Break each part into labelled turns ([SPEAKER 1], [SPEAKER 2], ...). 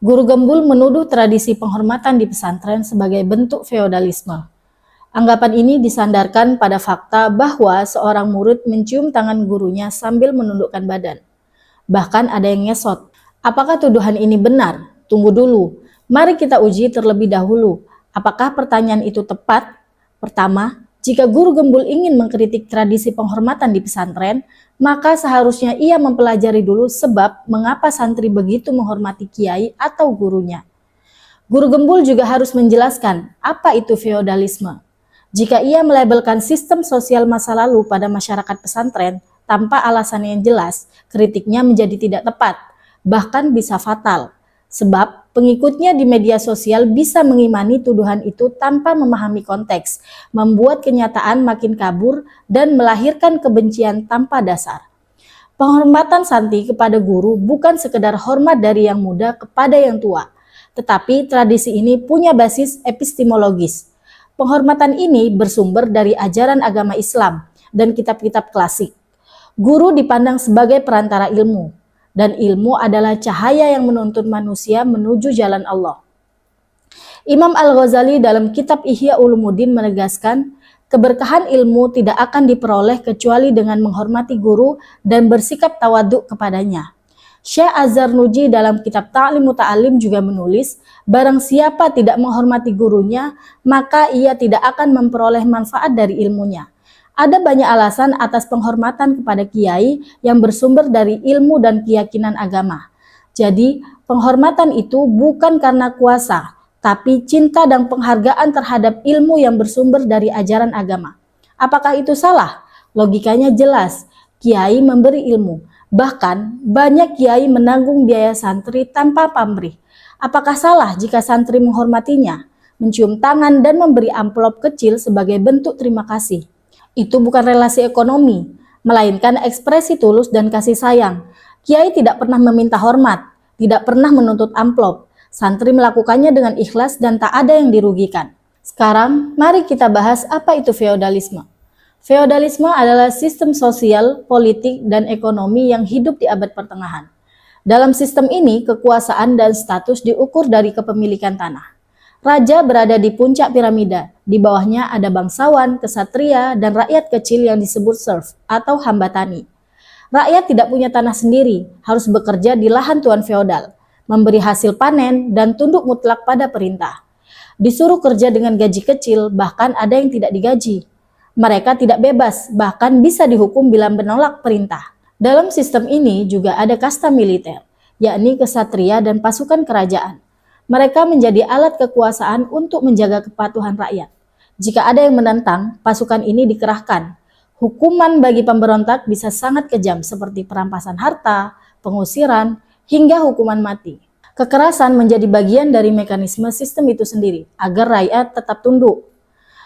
[SPEAKER 1] Guru Gembul menuduh tradisi penghormatan di pesantren sebagai bentuk feodalisme. Anggapan ini disandarkan pada fakta bahwa seorang murid mencium tangan gurunya sambil menundukkan badan. Bahkan ada yang ngesot. Apakah tuduhan ini benar? Tunggu dulu. Mari kita uji terlebih dahulu. Apakah pertanyaan itu tepat? Pertama, jika guru Gembul ingin mengkritik tradisi penghormatan di pesantren, maka seharusnya ia mempelajari dulu sebab mengapa santri begitu menghormati kiai atau gurunya. Guru Gembul juga harus menjelaskan apa itu feodalisme. Jika ia melabelkan sistem sosial masa lalu pada masyarakat pesantren tanpa alasan yang jelas, kritiknya menjadi tidak tepat, bahkan bisa fatal. Sebab pengikutnya di media sosial bisa mengimani tuduhan itu tanpa memahami konteks, membuat kenyataan makin kabur dan melahirkan kebencian tanpa dasar. Penghormatan santri kepada guru bukan sekedar hormat dari yang muda kepada yang tua, tetapi tradisi ini punya basis epistemologis. Penghormatan ini bersumber dari ajaran agama Islam dan kitab-kitab klasik. Guru dipandang sebagai perantara ilmu, dan ilmu adalah cahaya yang menuntun manusia menuju jalan Allah. Imam Al-Ghazali dalam kitab Ihya Ulumuddin menegaskan, keberkahan ilmu tidak akan diperoleh kecuali dengan menghormati guru dan bersikap tawaduk kepadanya. Syekh Azhar Nuji dalam kitab Ta'lim Muta'alim juga menulis, barang siapa tidak menghormati gurunya, maka ia tidak akan memperoleh manfaat dari ilmunya. Ada banyak alasan atas penghormatan kepada kiai yang bersumber dari ilmu dan keyakinan agama. Jadi, penghormatan itu bukan karena kuasa, tapi cinta dan penghargaan terhadap ilmu yang bersumber dari ajaran agama. Apakah itu salah? Logikanya jelas, kiai memberi ilmu. Bahkan, banyak kiai menanggung biaya santri tanpa pamrih. Apakah salah jika santri menghormatinya, mencium tangan dan memberi amplop kecil sebagai bentuk terima kasih? Itu bukan relasi ekonomi, melainkan ekspresi tulus dan kasih sayang. Kiai tidak pernah meminta hormat, tidak pernah menuntut amplop. Santri melakukannya dengan ikhlas dan tak ada yang dirugikan. Sekarang, mari kita bahas apa itu feodalisme. Feodalisme adalah sistem sosial, politik, dan ekonomi yang hidup di abad pertengahan. Dalam sistem ini, kekuasaan dan status diukur dari kepemilikan tanah. Raja berada di puncak piramida, di bawahnya ada bangsawan, kesatria, dan rakyat kecil yang disebut serf atau hamba tani. Rakyat tidak punya tanah sendiri, harus bekerja di lahan tuan feodal, memberi hasil panen dan tunduk mutlak pada perintah. Disuruh kerja dengan gaji kecil, bahkan ada yang tidak digaji. Mereka tidak bebas, bahkan bisa dihukum bila menolak perintah. Dalam sistem ini juga ada kasta militer, yakni kesatria dan pasukan kerajaan. Mereka menjadi alat kekuasaan untuk menjaga kepatuhan rakyat. Jika ada yang menentang, pasukan ini dikerahkan. Hukuman bagi pemberontak bisa sangat kejam seperti perampasan harta, pengusiran, hingga hukuman mati. Kekerasan menjadi bagian dari mekanisme sistem itu sendiri, agar rakyat tetap tunduk.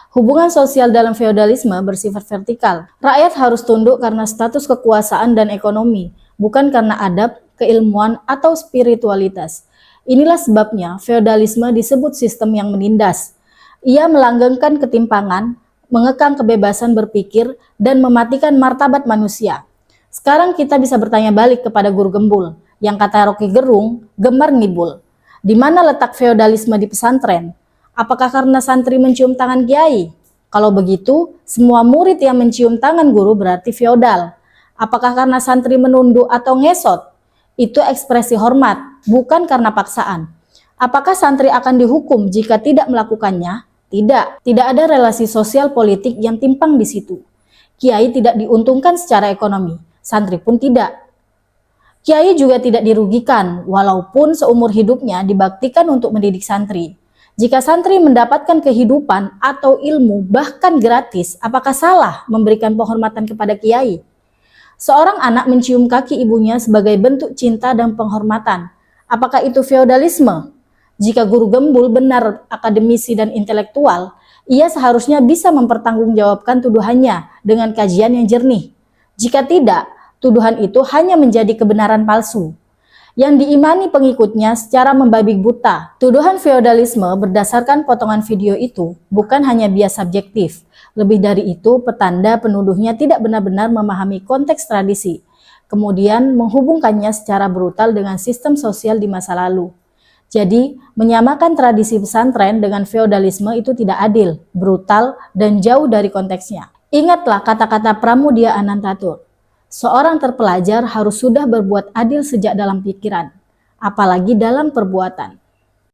[SPEAKER 1] Hubungan sosial dalam feodalisme bersifat vertikal. Rakyat harus tunduk karena status kekuasaan dan ekonomi, bukan karena adab, keilmuan, atau spiritualitas. Inilah sebabnya feodalisme disebut sistem yang menindas. Ia melanggengkan ketimpangan, mengekang kebebasan berpikir, dan mematikan martabat manusia. Sekarang kita bisa bertanya balik kepada guru Gembul, yang kata Rocky Gerung, gemar ngibul. Di mana letak feodalisme di pesantren? Apakah karena santri mencium tangan kiai? Kalau begitu, semua murid yang mencium tangan guru berarti feodal. Apakah karena santri menunduk atau ngesot? Itu ekspresi hormat, bukan karena paksaan. Apakah santri akan dihukum jika tidak melakukannya? Tidak, tidak ada relasi sosial politik yang timpang di situ. Kiai tidak diuntungkan secara ekonomi, santri pun tidak. Kiai juga tidak dirugikan, walaupun seumur hidupnya dibaktikan untuk mendidik santri. Jika santri mendapatkan kehidupan atau ilmu bahkan gratis, apakah salah memberikan penghormatan kepada kiai? Seorang anak mencium kaki ibunya sebagai bentuk cinta dan penghormatan. Apakah itu feodalisme? Jika guru Gembul benar akademisi dan intelektual, ia seharusnya bisa mempertanggungjawabkan tuduhannya dengan kajian yang jernih. Jika tidak, tuduhan itu hanya menjadi kebenaran palsu yang diimani pengikutnya secara membabi buta. Tuduhan feodalisme berdasarkan potongan video itu bukan hanya bias subjektif. Lebih dari itu, petanda penuduhnya tidak benar-benar memahami konteks tradisi, kemudian menghubungkannya secara brutal dengan sistem sosial di masa lalu. Jadi, menyamakan tradisi pesantren dengan feodalisme itu tidak adil, brutal, dan jauh dari konteksnya. Ingatlah kata-kata Pramudia Anantatur, seorang terpelajar harus sudah berbuat adil sejak dalam pikiran, apalagi dalam perbuatan.